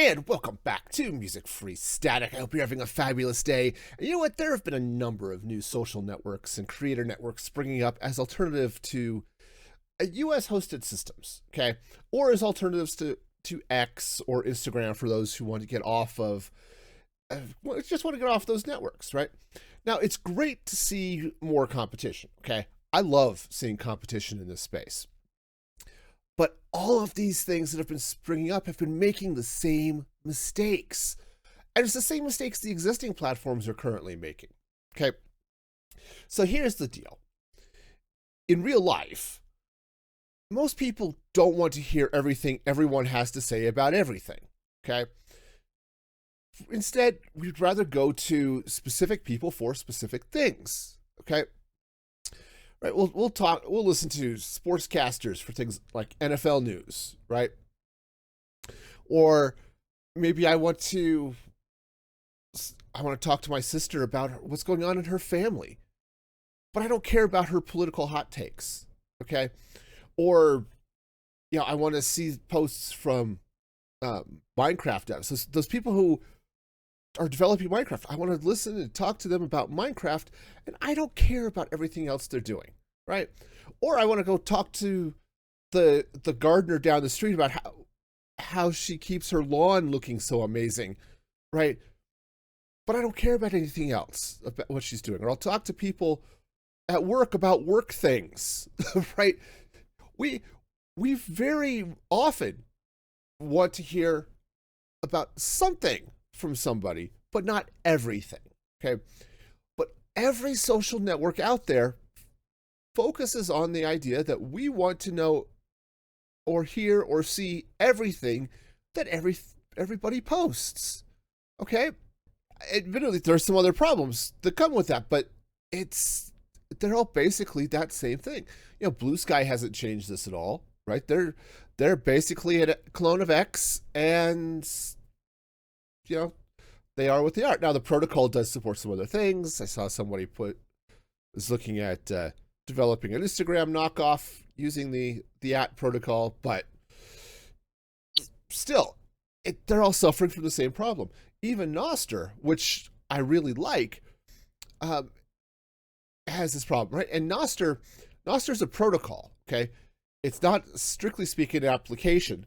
And welcome back to Music Free Static. I hope you're having a fabulous day. And you know what? There have been a number of new social networks and creator networks springing up as alternative to US hosted systems, okay? Or as alternatives to X or Instagram for those who want to get off of, just want to get off those networks, right? Now, it's great to see more competition, okay? I love seeing competition in this space. But all of these things that have been springing up have been making the same mistakes. And it's the same mistakes the existing platforms are currently making. Okay. So here's the deal. In real life, most people don't want to hear everything everyone has to say about everything. Okay. Instead, we'd rather go to specific people for specific things. Okay. Right, we'll listen to sportscasters for things like NFL news, right? Or maybe I want to talk to my sister about what's going on in her family, but I don't care about her political hot takes, okay? Or, I want to see posts from Minecraft devs. So those people who are developing Minecraft, I want to listen and talk to them about Minecraft, and I don't care about everything else they're doing, right? Or I want to go talk to the gardener down the street about how she keeps her lawn looking so amazing, right? But I don't care about anything else about what she's doing. Or I'll talk to people at work about work things, right? We very often want to hear about something from somebody, but not everything, okay? But every social network out there focuses on the idea that we want to know or hear or see everything that everybody posts, okay? Admittedly, there's some other problems that come with that, but they're all basically that same thing. Blue Sky hasn't changed this at all, right? They're basically a clone of X, and they are what they are. Now, the protocol does support some other things. I saw somebody was looking at developing an Instagram knockoff using the protocol, but still, they're all suffering from the same problem. Even Nostr, which I really like, has this problem, right? And Nostr's a protocol, okay? It's not, strictly speaking, an application,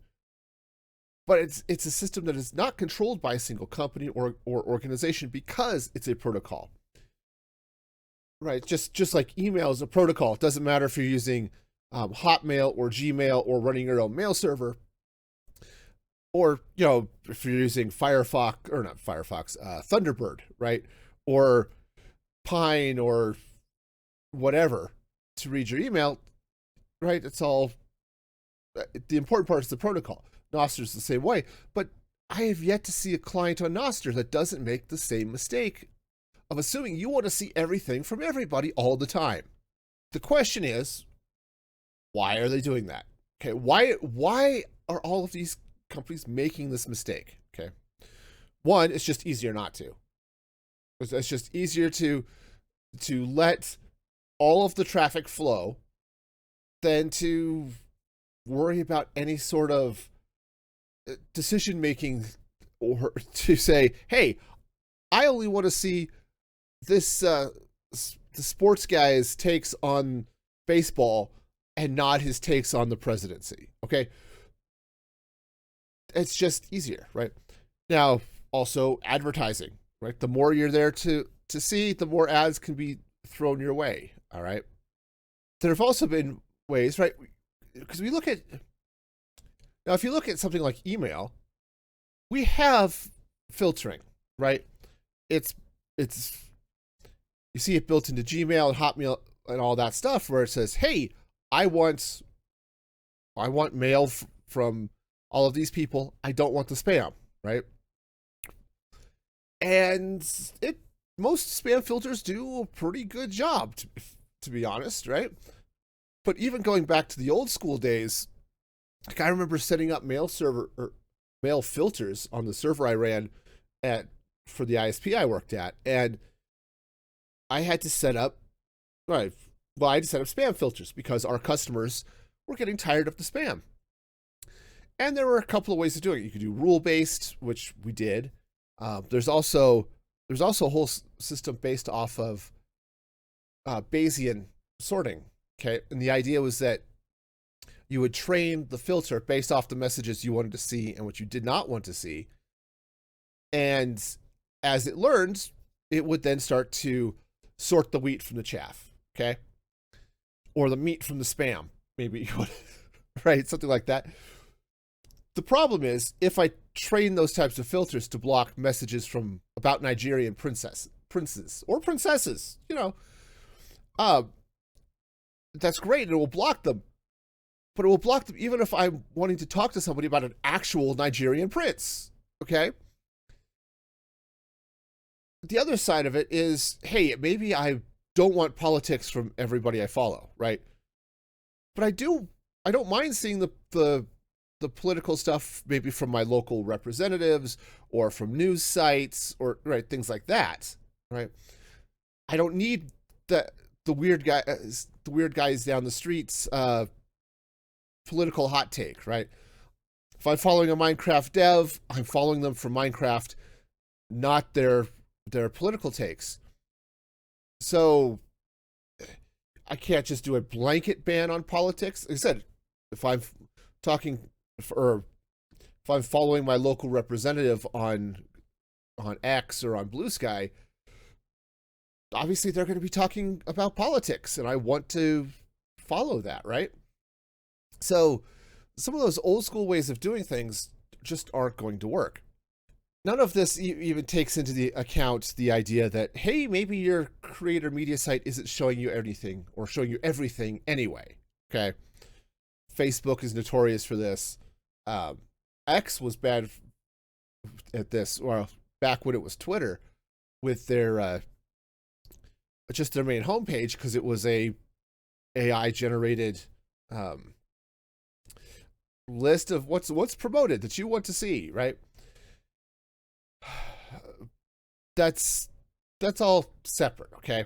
but it's a system that is not controlled by a single company or organization because it's a protocol, right? Just like email is a protocol. It doesn't matter if you're using Hotmail or Gmail or running your own mail server, or if you're using Thunderbird, right? Or Pine or whatever to read your email, right? It's all, the important part is the protocol. Nostr's the same way, but I have yet to see a client on Nostr that doesn't make the same mistake of assuming you want to see everything from everybody all the time. The question is, why are they doing that? Okay, why are all of these companies making this mistake? Okay, one, it's just easier not to. It's just easier to let all of the traffic flow than to worry about any sort of decision making, or to say, hey, I only want to see this the sports guy's takes on baseball and not his takes on the presidency. Okay, it's just easier, right? Now, also advertising, right? The more you're there to see, the more ads can be thrown your way. All right. There have also been ways, right? Because we look at, now, if you look at something like email, we have filtering, right? It's you see it built into Gmail and Hotmail and all that stuff, where it says, hey, I want mail from all of these people. I don't want the spam, right? And most spam filters do a pretty good job, to be honest, right? But even going back to the old school days, like, I remember setting up mail filters on the server I ran for the ISP I worked at, and I had to set up spam filters because our customers were getting tired of the spam. And there were a couple of ways of doing it. You could do rule-based, which we did. There's also a whole system based off of Bayesian sorting. Okay, and the idea was that you would train the filter based off the messages you wanted to see and what you did not want to see. And as it learned, it would then start to sort the wheat from the chaff, okay? Or the meat from the spam, maybe, right? Something like that. The problem is, if I train those types of filters to block messages from about Nigerian princes or princesses, that's great, and it will block them. But it will block them even if I'm wanting to talk to somebody about an actual Nigerian prince, okay? The other side of it is, hey, maybe I don't want politics from everybody I follow, right? But I don't mind seeing the political stuff maybe from my local representatives or from news sites or right things like that, right? I don't need the weird guys down the streets political hot take, right? If I'm following a Minecraft dev, I'm following them for Minecraft, not their political takes. So I can't just do a blanket ban on politics. Like I said, if I'm following my local representative on X or on Blue Sky, obviously they're going to be talking about politics, and I want to follow that, right? So some of those old school ways of doing things just aren't going to work. None of this even takes into the account the idea that, hey, maybe your creator media site isn't showing you anything or showing you everything anyway, okay? Facebook is notorious for this. X was bad at this, or back when it was Twitter, with their just their main homepage, because it was a AI generated list of what's promoted that you want to see, right? That's all separate, okay?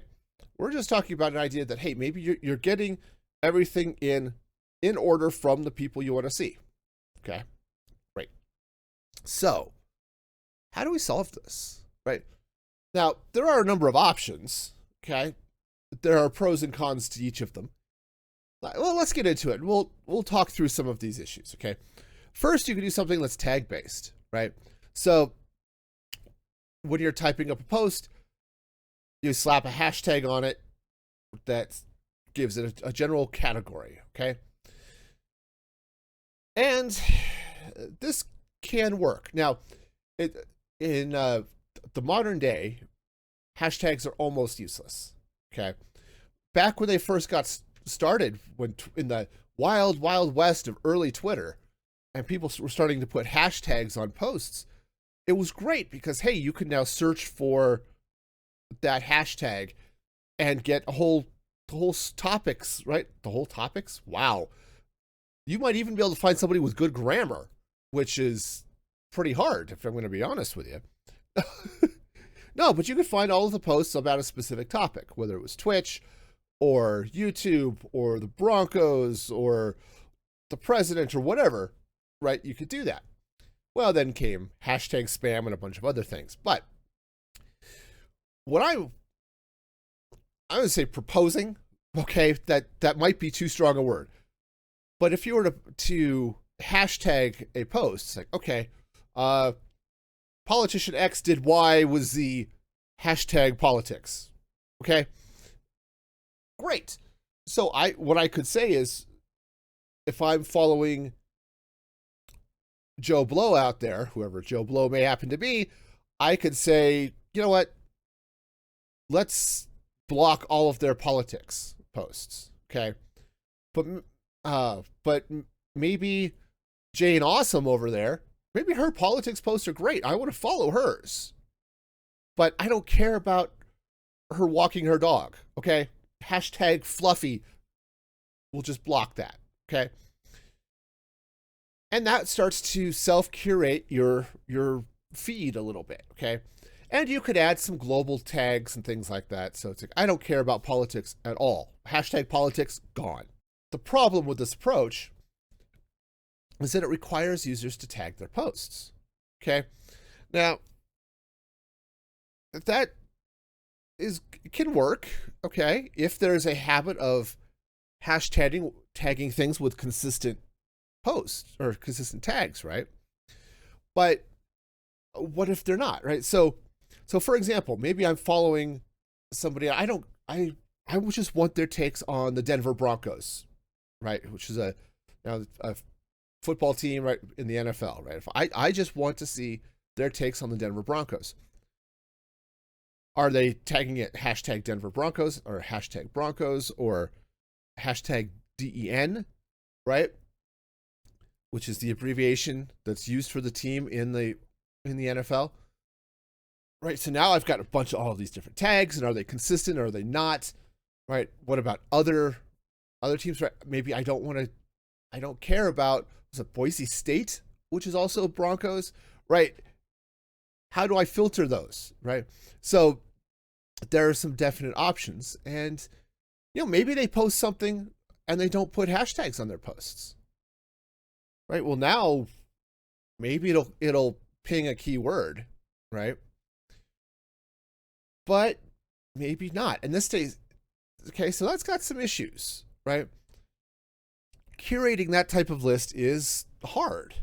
We're just talking about an idea that, hey, maybe you're getting everything in order from the people you want to see, okay? Great. So how do we solve this, right? Now, there are a number of options, okay? There are pros and cons to each of them. Well, let's get into it. We'll talk through some of these issues, okay? First, you can do something that's tag-based, right? So when you're typing up a post, you slap a hashtag on it that gives it a general category, okay? And this can work. Now, in the modern day, hashtags are almost useless, okay? Back when they first got started, when in the wild west of early Twitter, and people were starting to put hashtags on posts, it was great because, hey, you can now search for that hashtag and get the whole topics, right? The whole topics. Wow. You might even be able to find somebody with good grammar, which is pretty hard, if I'm going to be honest with you. No, but you could find all of the posts about a specific topic, whether it was Twitch or YouTube or the Broncos or the president or whatever, right? You could do that. Well, then came hashtag spam and a bunch of other things. But what I would say proposing, okay, that might be too strong a word. But if you were to hashtag a post, it's like, okay, politician X did Y was the hashtag politics. Okay? Great. So what I could say is, if I'm following Joe Blow out there, whoever Joe Blow may happen to be, I could say, you know what? Let's block all of their politics posts. Okay? But maybe Jane Awesome over there, maybe her politics posts are great. I want to follow hers. But I don't care about her walking her dog. Okay? Hashtag Fluffy. We'll just block that. Okay? And that starts to self-curate your feed a little bit, okay? And you could add some global tags and things like that. So it's like, I don't care about politics at all. Hashtag politics, gone. The problem with this approach is that it requires users to tag their posts. Okay. Now, that can work, okay, if there's a habit of tagging things with consistent posts or consistent tags, right? But what if they're not, right? So for example, maybe I'm following somebody I would just want their takes on the Denver Broncos, right? Which is a football team, right, in the NFL, right? If I just want to see their takes on the Denver Broncos. Are they tagging it hashtag Denver Broncos or hashtag Broncos or hashtag DEN, right? Which is the abbreviation that's used for the team in the NFL. Right. So now I've got a bunch of all of these different tags, and are they consistent or are they not? Right. What about other teams? Right. Maybe I don't care about, was it Boise State, which is also Broncos, right? How do I filter those? Right. So there are some definite options, and maybe they post something and they don't put hashtags on their posts. Right. Well, now maybe it'll ping a keyword, right? But maybe not. And this stays okay. So that's got some issues, right? Curating that type of list is hard.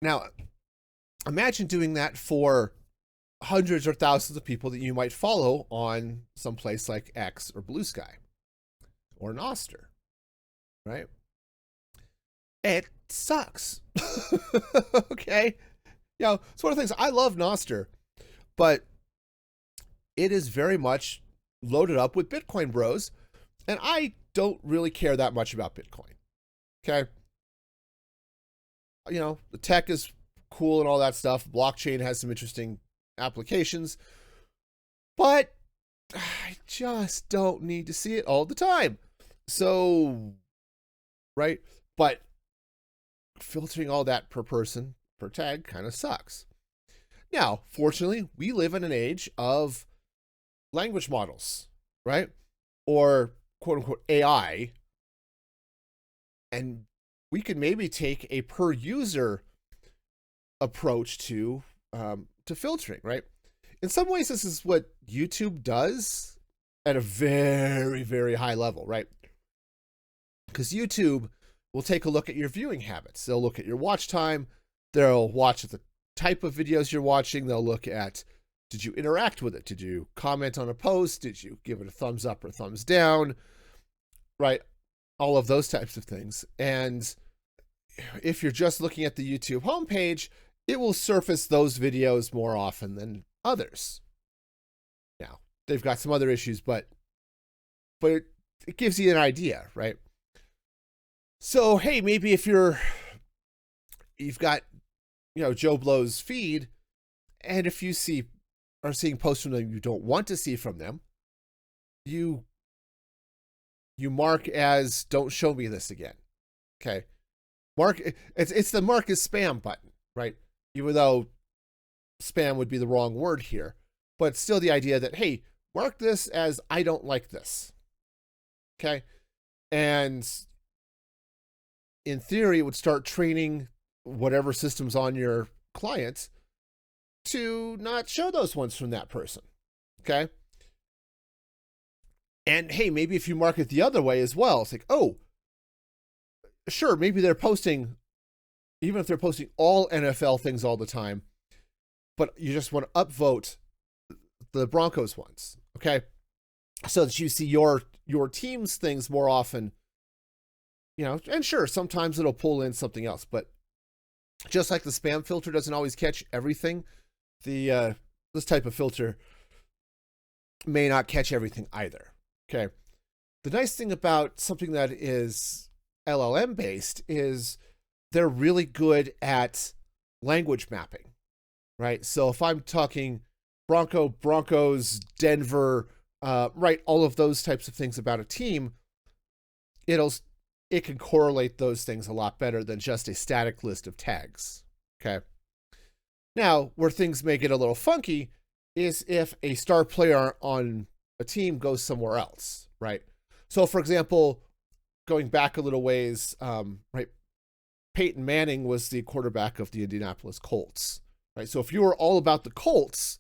Now, imagine doing that for hundreds or thousands of people that you might follow on some place like X or Blue Sky or Nostr, right? It sucks. Okay. It's one of the things, I love Nostr, but it is very much loaded up with Bitcoin bros, and I don't really care that much about Bitcoin. Okay. The tech is cool and all that stuff. Blockchain has some interesting applications, but I just don't need to see it all the time. So, right. But filtering all that per person, per tag kind of sucks. Now, fortunately, we live in an age of language models, right? Or quote unquote AI. And we could maybe take a per user approach to filtering, right? In some ways, this is what YouTube does at a very, very high level, right? Because YouTube will take a look at your viewing habits. They'll look at your watch time. They'll watch the type of videos you're watching. They'll look at, did you interact with it? Did you comment on a post? Did you give it a thumbs up or thumbs down? Right? All of those types of things. And if you're just looking at the YouTube homepage, it will surface those videos more often than others. Now, they've got some other issues, but it gives you an idea, right? So, hey, maybe if you've got, Joe Blow's feed, and if you are seeing posts from them you don't want to see from them, you mark as don't show me this again. Okay. It's the mark as spam button, right? Even though spam would be the wrong word here, but still the idea that, hey, mark this as I don't like this. Okay. And in theory, it would start training whatever system's on your client to not show those ones from that person. Okay. And hey, maybe if you mark it the other way as well, it's like, oh, sure, maybe they're posting, even if they're posting all NFL things all the time, but you just want to upvote the Broncos ones. Okay. So that you see your team's things more often. And sure, sometimes it'll pull in something else, but just like the spam filter doesn't always catch everything, this type of filter may not catch everything either. Okay. The nice thing about something that is LLM based is they're really good at language mapping, right? So if I'm talking Broncos, Denver, right, all of those types of things about a team, it can correlate those things a lot better than just a static list of tags. Okay. Now, where things may get a little funky is if a star player on a team goes somewhere else, right? So, for example, going back a little ways, right, Peyton Manning was the quarterback of the Indianapolis Colts, right? So if you were all about the Colts,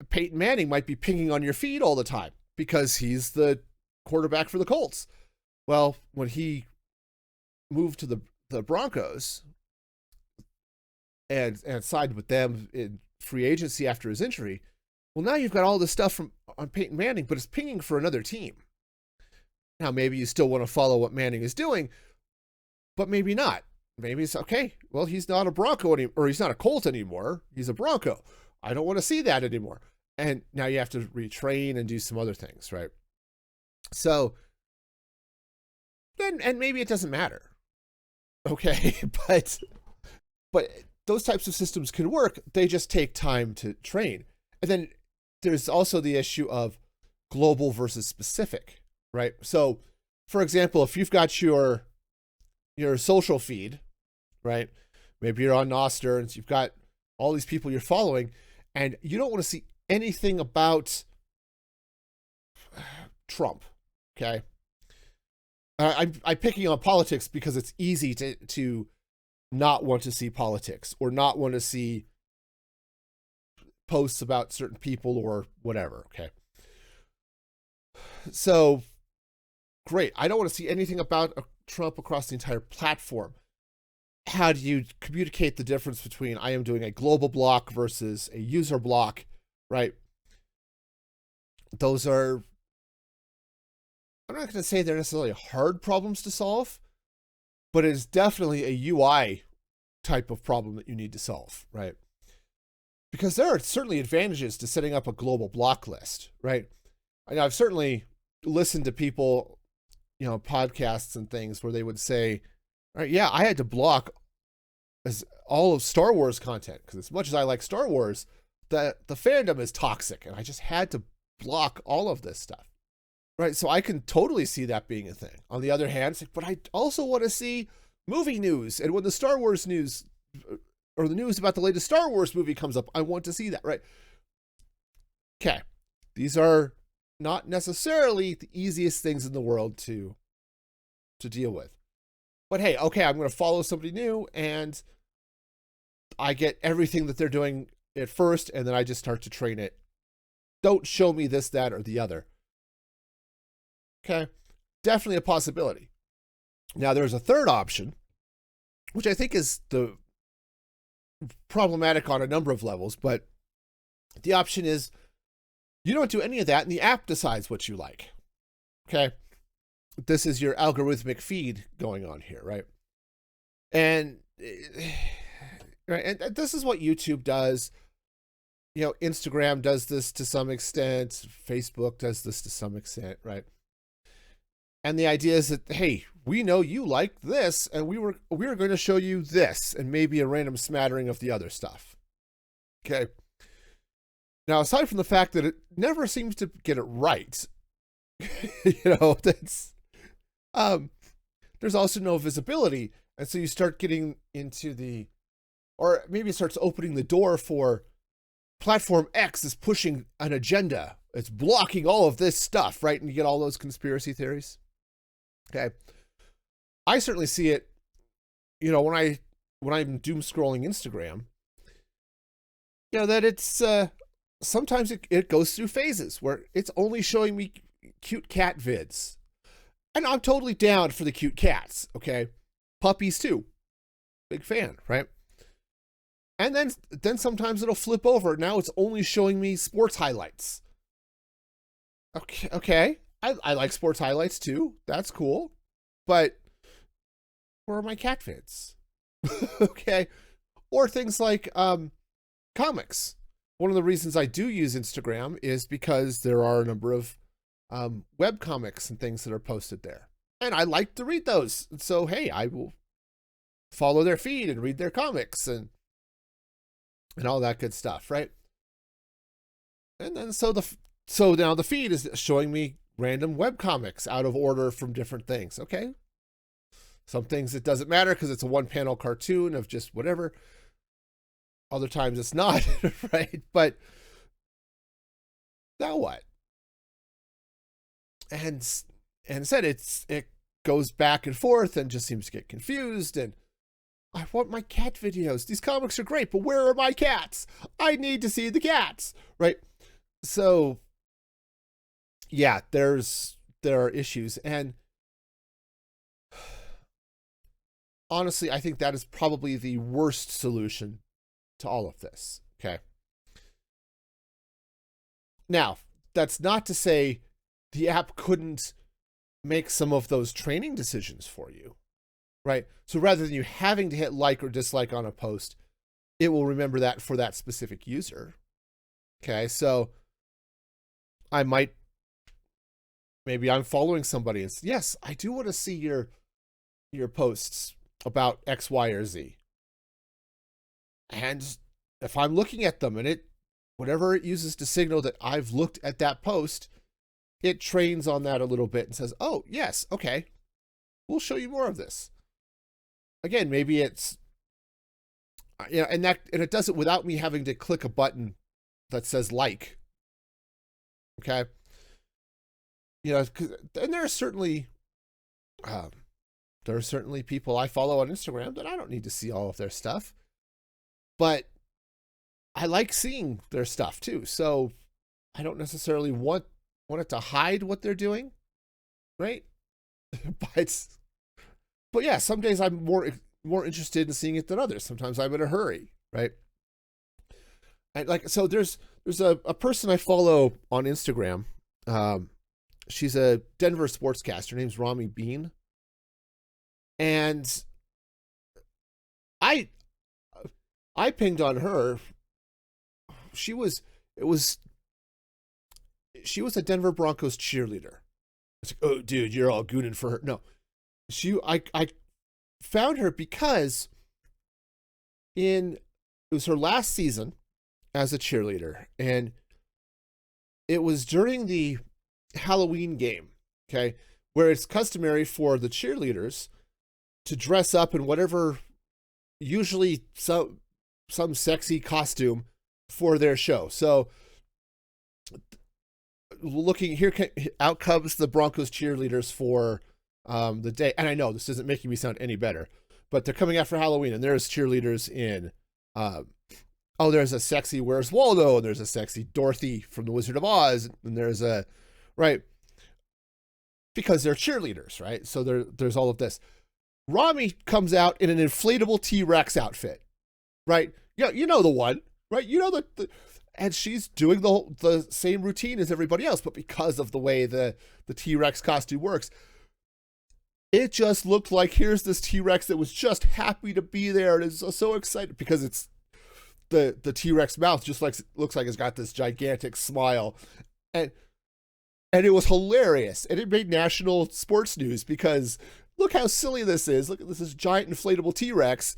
Peyton Manning might be pinging on your feed all the time because he's the quarterback for the Colts. Well, when he moved to the Broncos and signed with them in free agency after his injury, well, now you've got all this stuff on Peyton Manning, but it's pinging for another team. Now, maybe you still want to follow what Manning is doing, but maybe not. Maybe it's okay. Well, he's not a Bronco anymore, or he's not a Colt anymore. He's a Bronco. I don't want to see that anymore. And now you have to retrain and do some other things, right? So then, and maybe it doesn't matter. Okay, but those types of systems can work. They just take time to train. And then there's also the issue of global versus specific, right? So, for example, if you've got your social feed, right? Maybe you're on Nostr and you've got all these people you're following, and you don't want to see anything about Trump, okay? I'm picking on politics because it's easy to not want to see politics or not want to see posts about certain people or whatever, okay? So, great. I don't want to see anything about Trump across the entire platform. How do you communicate the difference between I am doing a global block versus a user block, right? Those are, I'm not going to say they're necessarily hard problems to solve, but it is definitely a UI type of problem that you need to solve, right? Because there are certainly advantages to setting up a global block list, right? I've certainly listened to people, podcasts and things where they would say, all right, yeah, I had to block all of Star Wars content because as much as I like Star Wars, the fandom is toxic and I just had to block all of this stuff, right? So I can totally see that being a thing. On the other hand, it's like, but I also want to see movie news. And when the Star Wars news or the news about the latest Star Wars movie comes up, I want to see that, right? Okay. These are not necessarily the easiest things in the world to deal with. But hey, okay, I'm going to follow somebody new and I get everything that they're doing at first, and then I just start to train it. Don't show me this, that, or the other. Okay, definitely a possibility. Now, there's a third option, which I think is the problematic on a number of levels, but the option is you don't do any of that, and the app decides what you like. Okay, this is your algorithmic feed going on here, right? And this is what YouTube does. Instagram does this to some extent. Facebook does this to some extent, right? And the idea is that, hey, we know you like this, and we were going to show you this, and maybe a random smattering of the other stuff. Okay. Now, aside from the fact that it never seems to get it right, that's there's also no visibility, and so you start getting into or maybe it starts opening the door for platform X is pushing an agenda. It's blocking all of this stuff, right? And you get all those conspiracy theories. Okay. I certainly see it, when I'm doom scrolling Instagram, that it's, sometimes it goes through phases where it's only showing me cute cat vids. And I'm totally down for the cute cats. Okay. Puppies too. Big fan, right? And then sometimes it'll flip over. Now it's only showing me sports highlights. Okay. I like sports highlights too. That's cool. But where are my cat vids? Okay. Or things like comics. One of the reasons I do use Instagram is because there are a number of web comics and things that are posted there. And I like to read those. So, hey, I will follow their feed and read their comics and all that good stuff, right? And then so now the feed is showing me random web comics out of order from different things. Okay. Some things it doesn't matter because it's a one-panel cartoon of just whatever. Other times it's not, right? But now what? And said it goes back and forth and just seems to get confused. And I want my cat videos. These comics are great, but where are my cats? I need to see the cats, right? So yeah, there are issues. And honestly, I think that is probably the worst solution to all of this. Okay. Now, that's not to say the app couldn't make some of those training decisions for you, right? So rather than you having to hit like or dislike on a post, it will remember that for that specific user. Okay, so maybe I'm following somebody and yes, I do want to see your posts about X, Y, or Z. And if I'm looking at them and whatever it uses to signal that I've looked at that post, it trains on that a little bit and says, oh, yes, okay, we'll show you more of this. Again, maybe it's, and it does it without me having to click a button that says like. Okay. And there are certainly people I follow on Instagram that I don't need to see all of their stuff, but I like seeing their stuff too. So I don't necessarily want it to hide what they're doing, right? but yeah, some days I'm more interested in seeing it than others. Sometimes I'm in a hurry, right? And so there's a person I follow on Instagram. She's a Denver sportscaster. Her name's Rami Bean. And I pinged on her. She was a Denver Broncos cheerleader. It's like, oh, dude, you're all gooning for her. No, I found her because it was her last season as a cheerleader, and it was during the Halloween game, okay, where it's customary for the cheerleaders to dress up in whatever, usually some sexy costume for their show. So looking here, out comes the Broncos cheerleaders for the day. And I know this isn't making me sound any better, but they're coming out for Halloween, and there's cheerleaders in, there's a sexy Where's Waldo, and there's a sexy Dorothy from The Wizard of Oz, and there's right, because they're cheerleaders, right? So there's all of this. Rami comes out in an inflatable T-Rex outfit, right? Yeah, you know the one, right? You know and she's doing the same routine as everybody else, but because of the way the T-Rex costume works, it just looked like here's this T-Rex that was just happy to be there and is so excited because it's the T-Rex mouth just looks like it's got this gigantic smile, and it was hilarious, and it made national sports news because look how silly this is. Look at this giant inflatable T-Rex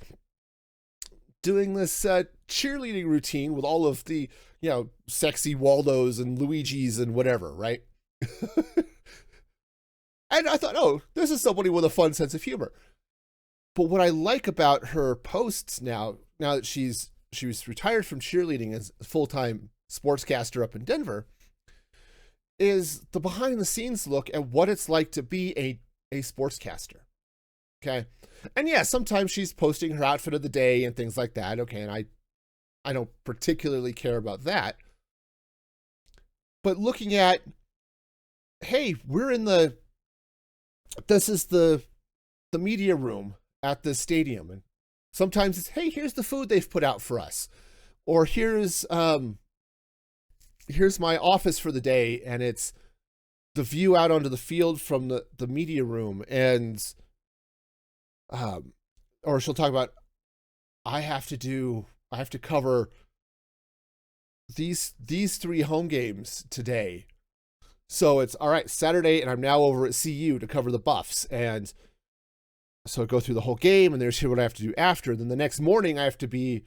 doing this cheerleading routine with all of the, sexy Waldos and Luigis and whatever, right? And I thought, oh, this is somebody with a fun sense of humor. But what I like about her posts now that she was retired from cheerleading as a full-time sportscaster up in Denver, is the behind-the-scenes look at what it's like to be a sportscaster. Okay. And yeah, sometimes she's posting her outfit of the day and things like that. Okay. And I don't particularly care about that. But looking at, hey, this is the media room at the stadium. And sometimes it's, hey, here's the food they've put out for us. Or here's my office for the day. And it's the view out onto the field from the media room. And, or she'll talk about, I have to cover these 3 home games today. So it's all right, Saturday, and I'm now over at CU to cover the Buffs. And so I go through the whole game, and there's what I have to do after. Then the next morning I have to be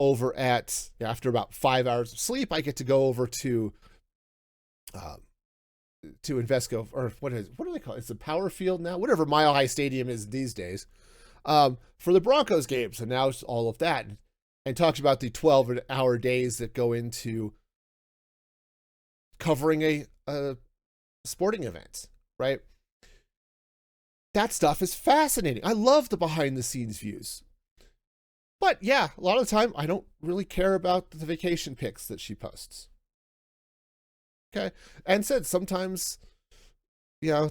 over at, after about 5 hours of sleep, I get to go over to Invesco, or what do they call it? It's a Power Field now, whatever Mile High Stadium is these days, for the Broncos games. And now it's all of that, and talks about the 12-hour days that go into covering a sporting event, right? that stuff is fascinating. I love the behind the scenes views. But yeah, a lot of the time I don't really care about the vacation pics that she posts. Okay. And said sometimes, you know,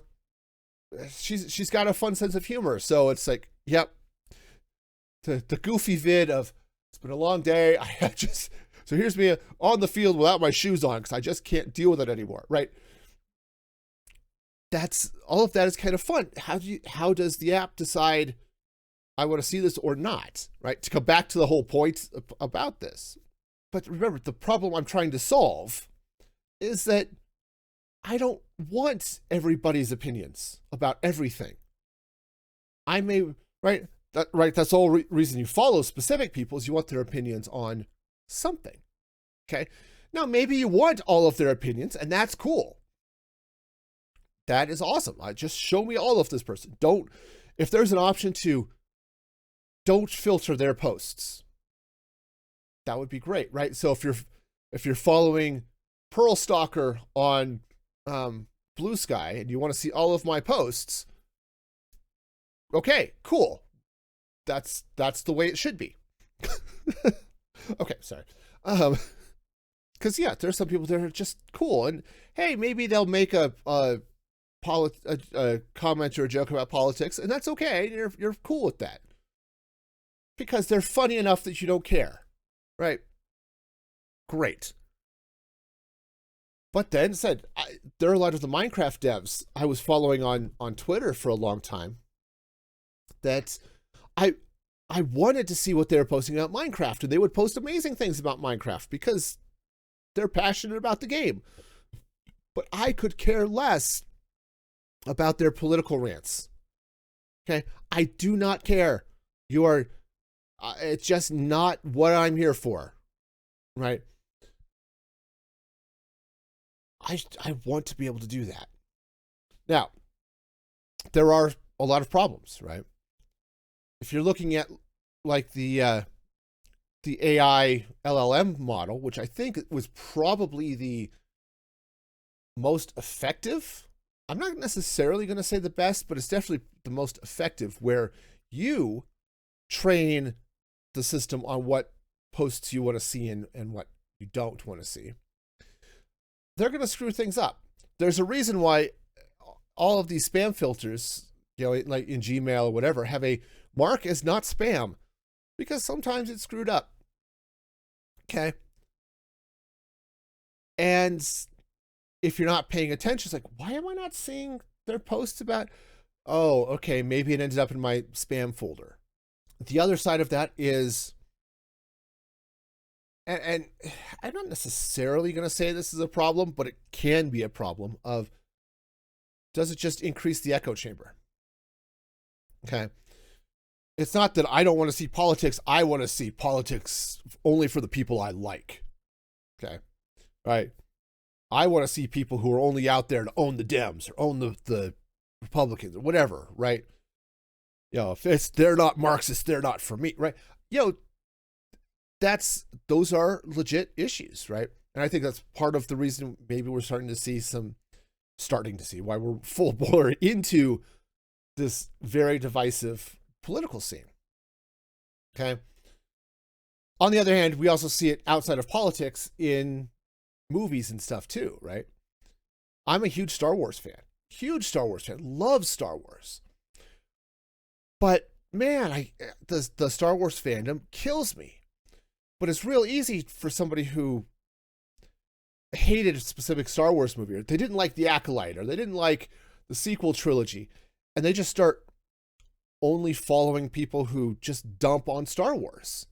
she's got a fun sense of humor. So it's like, yep. The goofy vid of it's been a long day. So here's me on the field without my shoes on because I just can't deal with it anymore. Right. That's all of that is kind of fun. How does the app decide I want to see this or not? Right. To come back to the whole point about this. But remember, the problem I'm trying to solve is that I don't want everybody's opinions about everything. I may, right? That's the whole reason you follow specific people is you want their opinions on something. Okay. Now, maybe you want all of their opinions, and that's cool. That is awesome. Just show me all of this person. If there's an option to don't filter their posts, that would be great, right? So if you're following Pearl Stalker on Blue Sky and you want to see all of my posts, okay, cool. That's the way it should be. Okay, sorry. Because yeah, there's some people that are just cool, and hey, maybe they'll make a comment or a joke about politics, and that's okay. You're cool with that because they're funny enough that you don't care, right? Great. But then said there are a lot of the Minecraft devs I was following on Twitter for a long time that I wanted to see what they were posting about Minecraft, and they would post amazing things about Minecraft because they're passionate about the game. But I could care less about their political rants. Okay? I do not care. It's just not what I'm here for. Right? I want to be able to do that. Now, there are a lot of problems, right? If you're looking at like the AI LLM model, which I think was probably the most effective. I'm not necessarily going to say the best, but it's definitely the most effective, where you train the system on what posts you want to see and what you don't want to see. They're going to screw things up. There's a reason why all of these spam filters, like in Gmail or whatever, have a mark as not spam, because sometimes it's screwed up. Okay. And if you're not paying attention, it's like, why am I not seeing their posts about, oh, okay, maybe it ended up in my spam folder. The other side of that is, and I'm not necessarily going to say this is a problem, but it can be a problem of, does it just increase the echo chamber? Okay. It's not that I don't want to see politics. I want to see politics only for the people I like. Okay. Right. I want to see people who are only out there to own the Dems or own the Republicans or whatever. Right. If they're not Marxists, they're not for me. Right. Those are legit issues. Right. And I think that's part of the reason maybe we're starting to see why we're full bore into this very divisive political scene. Okay. On the other hand, we also see it outside of politics in movies and stuff too, right? I'm a huge Star Wars fan. Love Star Wars. But man, the Star Wars fandom kills me. But it's real easy for somebody who hated a specific Star Wars movie, or they didn't like The Acolyte, or they didn't like the sequel trilogy, and they just start only following people who just dump on Star Wars.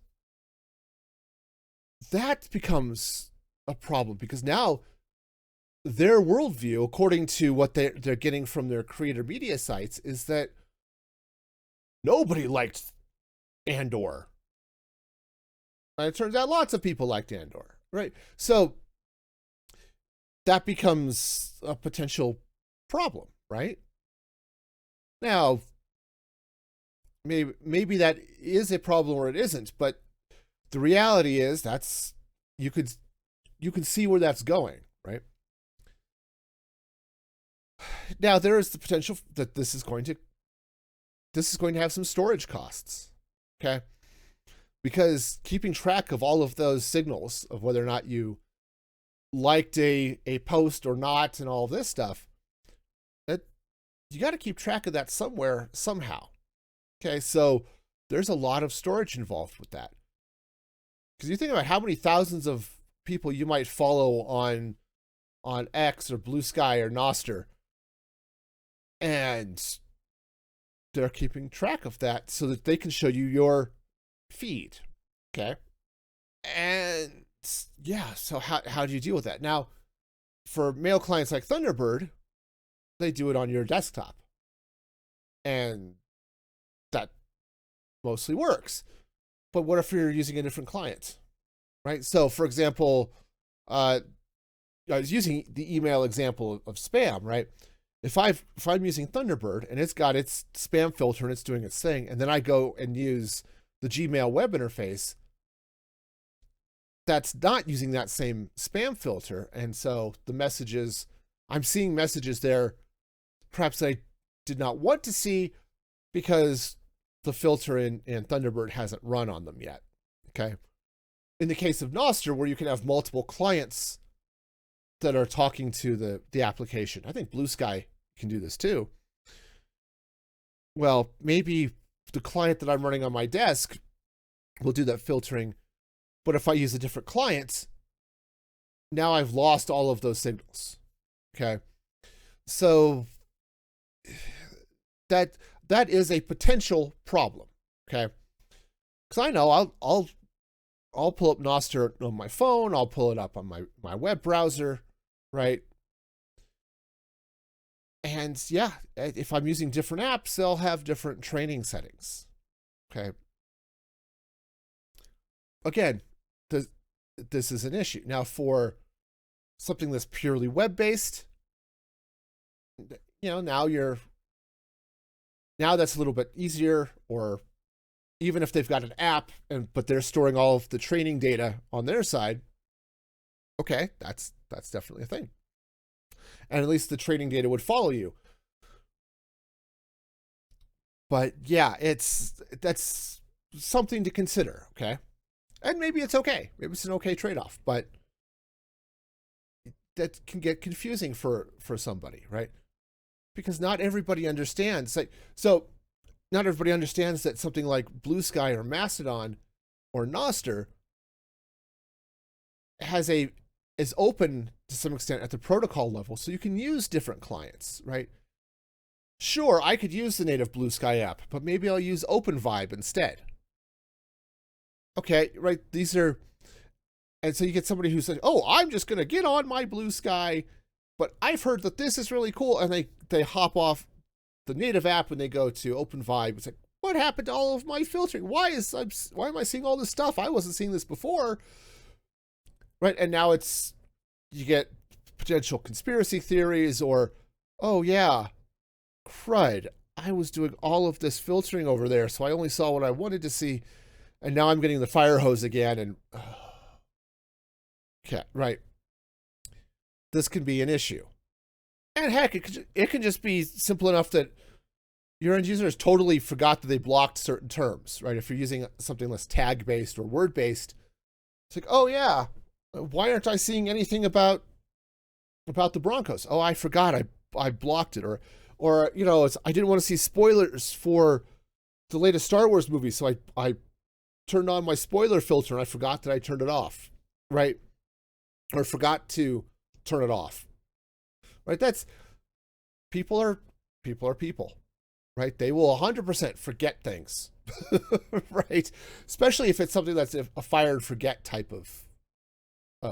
That becomes a problem, because now their worldview, according to what they're getting from their creator media sites, is that nobody liked Andor. And it turns out lots of people liked Andor, right? So that becomes a potential problem, right? Now, maybe that is a problem or it isn't, but the reality is you can see where that's going, right? Now, there is the potential that this is going to this is going to have some storage costs. Okay. Because keeping track of all of those signals of whether or not you liked a post or not and all this stuff, you got to keep track of that somewhere, somehow. Okay, so there's a lot of storage involved with that. Because you think about how many thousands of people you might follow on X or Blue Sky or Nostr, and they're keeping track of that so that they can show you your feed. Okay, and yeah, so how do you deal with that? Now, for mail clients like Thunderbird, they do it on your desktop, and that mostly works. But what if you're using a different client, right? So, for example, I was using the email example of spam, right? If I'm using Thunderbird and it's got its spam filter and it's doing its thing, and then I go and use the Gmail web interface, that's not using that same spam filter, and so the messages, I'm seeing messages there perhaps I did not want to see because the filter in Thunderbird hasn't run on them yet. Okay. In the case of Nostr, where you can have multiple clients that are talking to the application, I think Blue Sky can do this too. Well, maybe the client that I'm running on my desk will do that filtering, but if I use a different client, now I've lost all of those signals. Okay. So that is a potential problem. Okay. Because I know I'll pull up Nostr on my phone, I'll pull it up on my web browser, right? And yeah, if I'm using different apps, they'll have different training settings. Okay. Again, this is an issue. Now, for something that's purely web-based, now that's a little bit easier. Or even if they've got an app but they're storing all of the training data on their side, okay, that's definitely a thing. And at least the training data would follow you. But yeah, that's something to consider, okay? And maybe it's okay. Maybe it's an okay trade-off, but that can get confusing for somebody, right? Because not everybody understands. So not everybody understands that something like Blue Sky or Mastodon or Nostr is open to some extent at the protocol level, so you can use different clients, right? Sure, I could use the native Blue Sky app, but maybe I'll use OpenVibe instead. Okay, right, and so you get somebody who says, oh, I'm just going to get on my Blue Sky, but I've heard that this is really cool, and they hop off the native app and they go to OpenVibe. It's like, what happened to all of my filtering? Why am I seeing all this stuff? I wasn't seeing this before. Right, and now you get potential conspiracy theories, or, oh yeah, crud, I was doing all of this filtering over there, so I only saw what I wanted to see, and now I'm getting the fire hose again, and okay, right. This can be an issue. And heck, it can just be simple enough that your end users totally forgot that they blocked certain terms, right? If you're using something less tag-based or word-based, it's like, oh yeah, why aren't I seeing anything about the Broncos? Oh, I forgot, I blocked it, or I didn't want to see spoilers for the latest Star Wars movie, so I turned on my spoiler filter and I forgot that I turned it off, right? Or forgot to turn it off, right? That's people are people, right? They will 100% forget things, right? Especially if it's something that's a fire and forget type of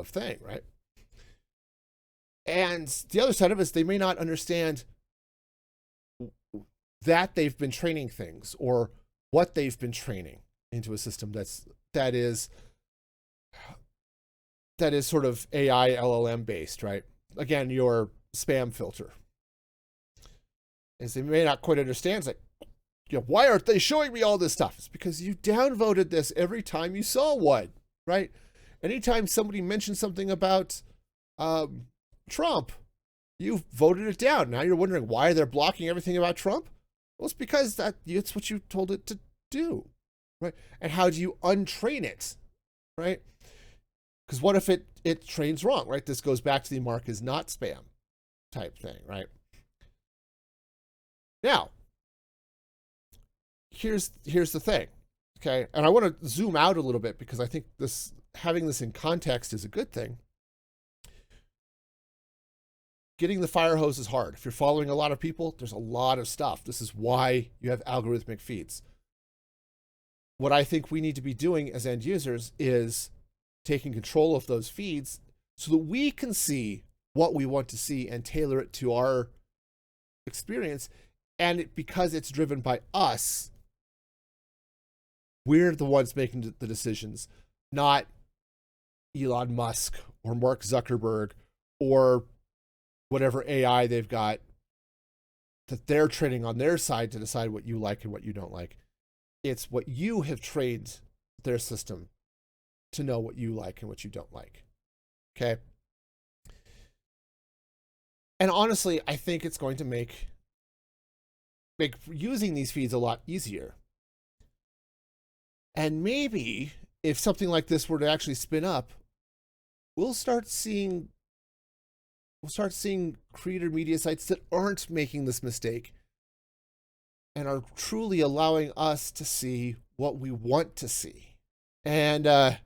thing, right? And the other side of it is they may not understand that they've been training things or what they've been training into a system that is sort of AI LLM based, right? Again, your spam filter. Is they may not quite understand. It's like, why aren't they showing me all this stuff? It's because you downvoted this every time you saw one, right? Anytime somebody mentioned something about Trump, you voted it down. Now you're wondering why they're blocking everything about Trump? Well, it's because it's what you told it to do, right? And how do you untrain it, right? Because what if it trains wrong, right? This goes back to the mark is not spam type thing, right? Now, here's the thing, okay? And I want to zoom out a little bit because I think having this in context is a good thing. Getting the fire hose is hard. If you're following a lot of people, there's a lot of stuff. This is why you have algorithmic feeds. What I think we need to be doing as end users is taking control of those feeds so that we can see what we want to see and tailor it to our experience. And because it's driven by us, we're the ones making the decisions, not Elon Musk or Mark Zuckerberg or whatever AI they've got that they're training on their side to decide what you like and what you don't like. It's what you have trained their system to know what you like and what you don't like. Okay? And honestly, I think it's going to make using these feeds a lot easier. And maybe if something like this were to actually spin up, we'll start seeing creator media sites that aren't making this mistake and are truly allowing us to see what we want to see. And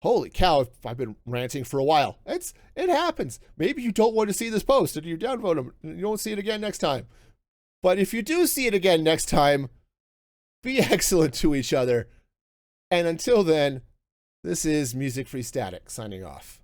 holy cow, I've been ranting for a while. It happens. Maybe you don't want to see this post and you downvote them and you don't see it again next time. But if you do see it again next time, be excellent to each other. And until then, this is Music Free Static signing off.